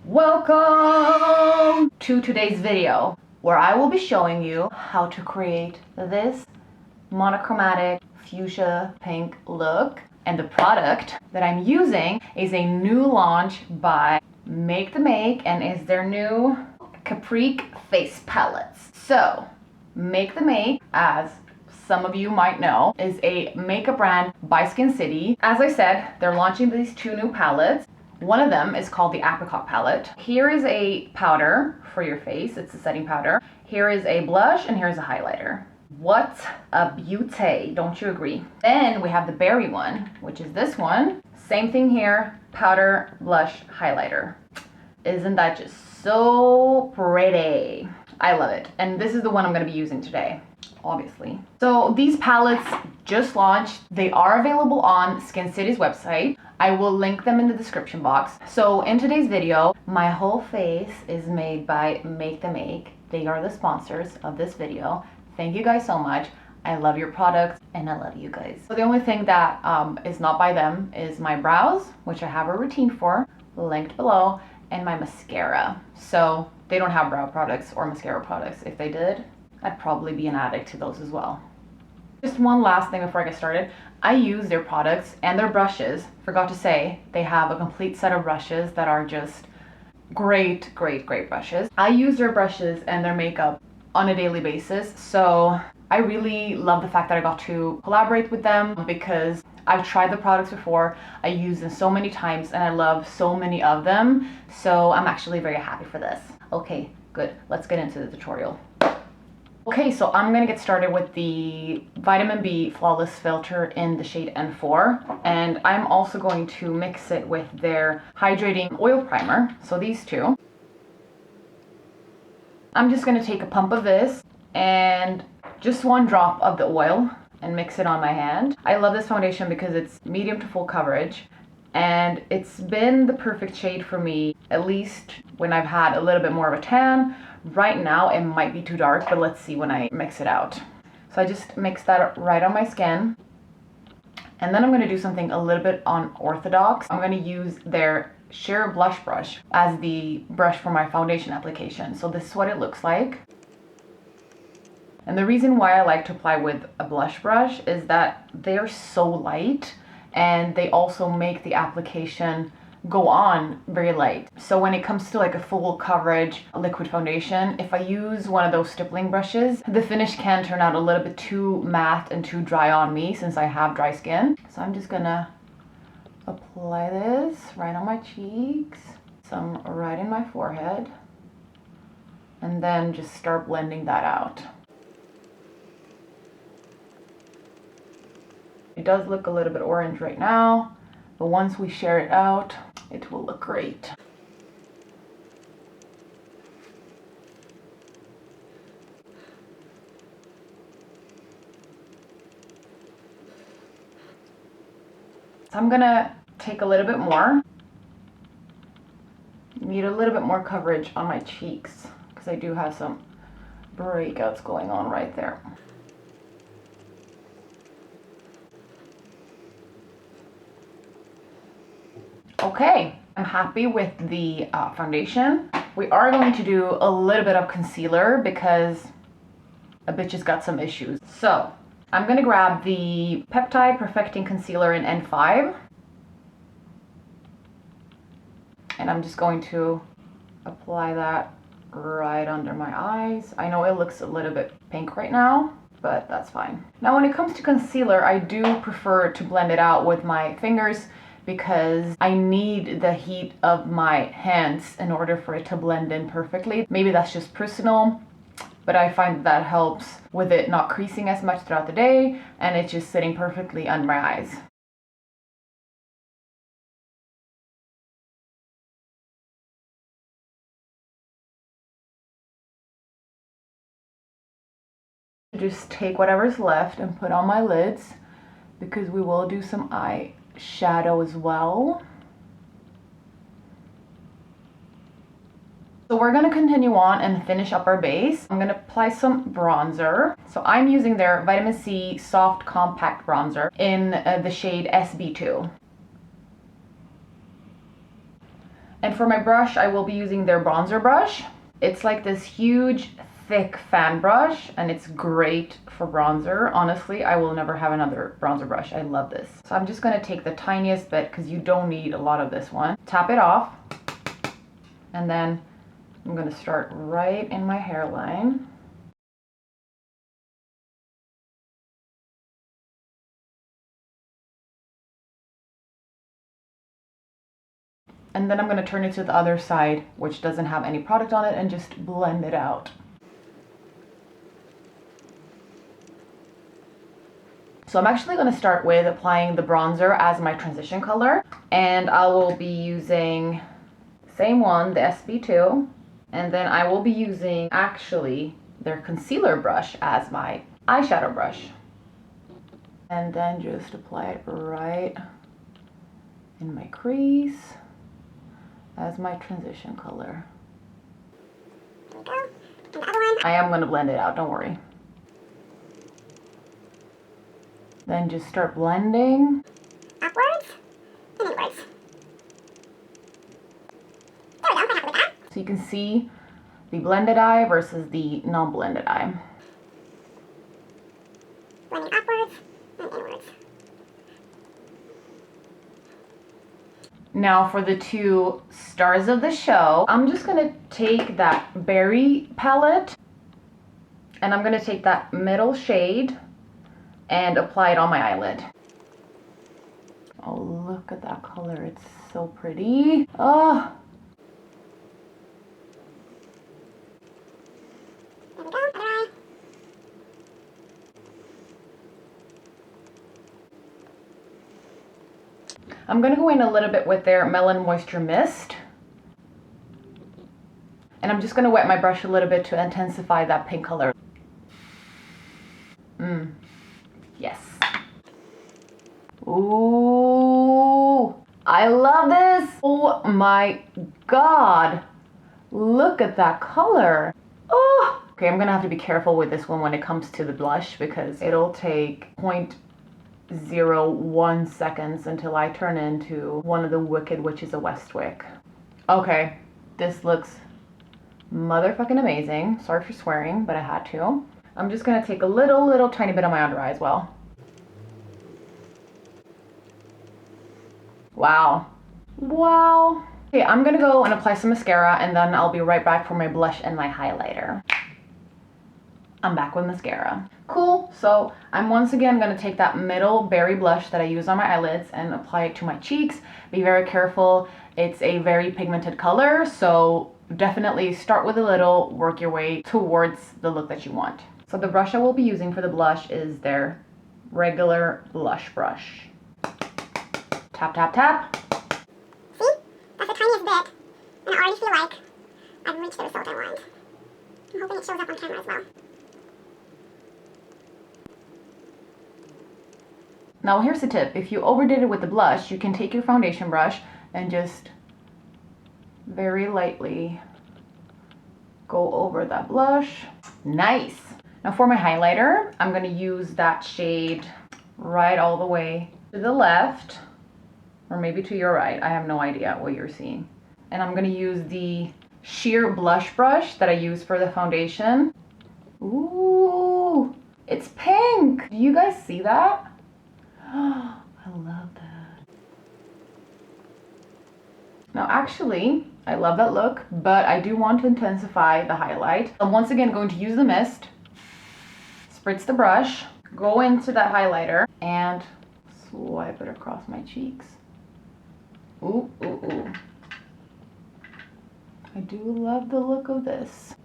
Welcome to today's video where I will be showing you how to create this monochromatic fuchsia pink look. And the product that I'm using is a new launch by MakeTheMake and is their new Capric Face Palettes. So MakeTheMake, as some of you might know, is a makeup brand by Skin City. As I said, they're launching these two new palettes. One of them is called the Apricot Palette. Here is a powder for your face. It's a setting powder. Here is a blush and here's a highlighter. What a beauty, don't you agree? Then we have the berry one, which is this one. Same thing here, powder, blush, highlighter. Isn't that just so pretty? I love it. And this is the one I'm gonna be using today, obviously. So these palettes just launched. They are available on Skin City's website. I will link them in the description box. So in today's video, my whole face is made by MakeTheMake. They are the sponsors of this video. Thank you guys so much. I love your products and I love you guys. So the only thing that is not by them is my brows, which I have a routine for, linked below, and my mascara. So they don't have brow products or mascara products. If they did, I'd probably be an addict to those as well. Just one last thing before I get started. I use their products and their brushes. Forgot to say, they have a complete set of brushes that are just great brushes. I use their brushes and their makeup on a daily basis, so I really love the fact that I got to collaborate with them because I've tried the products before, I use them so many times, and I love so many of them, so I'm actually very happy for this. Okay, good, let's get into the tutorial. Okay, so I'm gonna get started with the Vitamin B Flawless Filter in the shade N4, and I'm also going to mix it with their Hydrating Oil Primer, so these two. I'm just gonna take a pump of this and just one drop of the oil and mix it on my hand. I love this foundation because it's medium to full coverage and it's been the perfect shade for me, at least when I've had a little bit more of a tan. Right now it might be too dark, but let's see when I mix it out. So I just mix that right on my skin. And then I'm gonna do something a little bit unorthodox. I'm gonna use their sheer blush brush as the brush for my foundation application. So this is what it looks like. And the reason why I like to apply with a blush brush is that they're so light and they also make the application go on very light. So when it comes to like a full coverage liquid foundation, if I use one of those stippling brushes, the finish can turn out a little bit too matte and too dry on me since I have dry skin. So I'm just gonna apply this right on my cheeks, some right in my forehead, and then just start blending that out. It does look a little bit orange right now, but once we share it out, it will look great. So I'm gonna take a little bit more. Need a little bit more coverage on my cheeks because I do have some breakouts going on right there. Okay, I'm happy with the foundation. We are going to do a little bit of concealer because a bitch has got some issues. So I'm gonna grab the Peptide Perfecting Concealer in N5. And I'm just going to apply that right under my eyes. I know it looks a little bit pink right now, but that's fine. Now when it comes to concealer, I do prefer to blend it out with my fingers because I need the heat of my hands in order for it to blend in perfectly. Maybe that's just personal, but I find that helps with it not creasing as much throughout the day and it's just sitting perfectly under my eyes. Just take whatever's left and put on my lids because we will do some eyeshadow as well. So we're gonna continue on and finish up our base. I'm gonna apply some bronzer. So I'm using their Vitamin C Soft Compact Bronzer in the shade SB2. And for my brush, I will be using their bronzer brush. It's like this huge, thick fan brush, and it's great for bronzer. Honestly, I will never have another bronzer brush. I love this. So I'm just gonna take the tiniest bit because you don't need a lot of this one. Tap it off, and then I'm gonna start right in my hairline. And then I'm gonna turn it to the other side, which doesn't have any product on it, and just blend it out. So I'm actually going to start with applying the bronzer as my transition color, and I will be using same one, the SB2, and then I will be using actually their concealer brush as my eyeshadow brush. And then just apply it right in my crease as my transition color. There we go. And the other one. I am going to blend it out, don't worry. Then just start blending. Upwards and inwards. There we go, I'm happy with that. So you can see the blended eye versus the non-blended eye. Blending upwards and inwards. Now for the two stars of the show, I'm just gonna take that berry palette and I'm gonna take that middle shade and apply it on my eyelid. Oh, look at that color. It's so pretty. Oh. There we go. Other eye. I'm going to go in a little bit with their Melon Moisture Mist. And I'm just going to wet my brush a little bit to intensify that pink color. Yes. Ooh, I love this. Oh my God. Look at that color. Oh, okay, I'm gonna have to be careful with this one when it comes to the blush because it'll take 0.01 seconds until I turn into one of the Wicked Witches of Westwick. Okay, this looks motherfucking amazing. Sorry for swearing, but I had to. I'm just gonna take a little tiny bit on my under eye as well. Wow. Wow. Okay, I'm gonna go and apply some mascara and then I'll be right back for my blush and my highlighter. I'm back with mascara. Cool, so I'm once again gonna take that middle berry blush that I use on my eyelids and apply it to my cheeks. Be very careful. It's a very pigmented color, so definitely start with a little, work your way towards the look that you want. So the brush I will be using for the blush is their regular blush brush. Tap, tap, tap. See? That's the tiniest bit. And I already feel like I've reached the result I want. I'm hoping it shows up on camera as well. Now here's the tip. If you overdid it with the blush, you can take your foundation brush and just very lightly go over that blush. Nice. Now for my highlighter, I'm going to use that shade right all the way to the left, or maybe to your right. I have no idea what you're seeing. And I'm going to use the sheer blush brush that I use for the foundation. Ooh, it's pink. Do you guys see that? I love that. Now actually, I love that look, but I do want to intensify the highlight. I'm once again going to use the mist, spritz the brush, go into that highlighter, and swipe it across my cheeks. Ooh, ooh, ooh. I do love the look of this.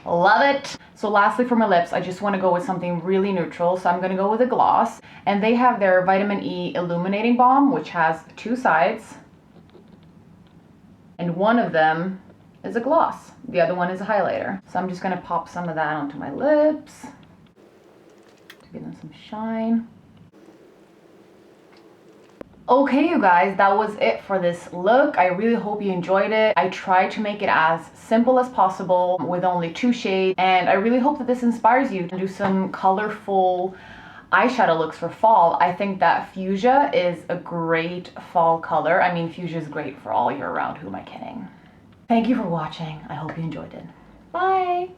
Love it. So lastly for my lips, I just want to go with something really neutral. So I'm going to go with a gloss. And they have their Vitamin E Illuminating Balm, which has two sides. And one of them is a gloss. The other one is a highlighter. So I'm just going to pop some of that onto my lips to give them some shine. Okay, you guys, that was it for this look. I really hope you enjoyed it. I tried to make it as simple as possible with only 2 shades, and I really hope that this inspires you to do some colorful eyeshadow looks for fall, I think that fuchsia is a great fall color. I mean, fuchsia is great for all year round. Who am I kidding? Thank you for watching. I hope you enjoyed it. Bye!